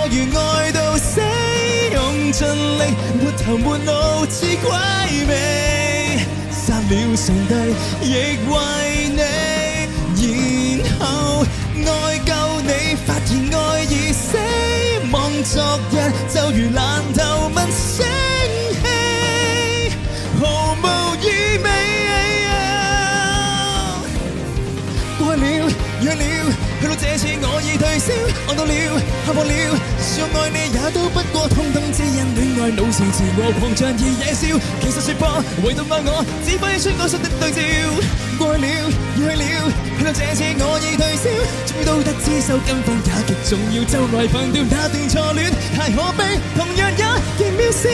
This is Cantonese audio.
我如愛到死，用盡力沒頭沒腦似鬼魅，殺了上帝亦為你，然後愛夠你，發現愛已死，望昨日就如爛透問聲氣，毫無意味。過了約了，去到這次我已退燒，愛到了嚇破了，說愛你也都不過通通只因戀愛腦是自我狂像而野笑，其實說破唯獨愛我，只揮出我信的對照。過了去了，去到這次我已退燒，終於都得知手跟風也極重要，就來放掉那段錯戀，太可悲，同樣也極渺小。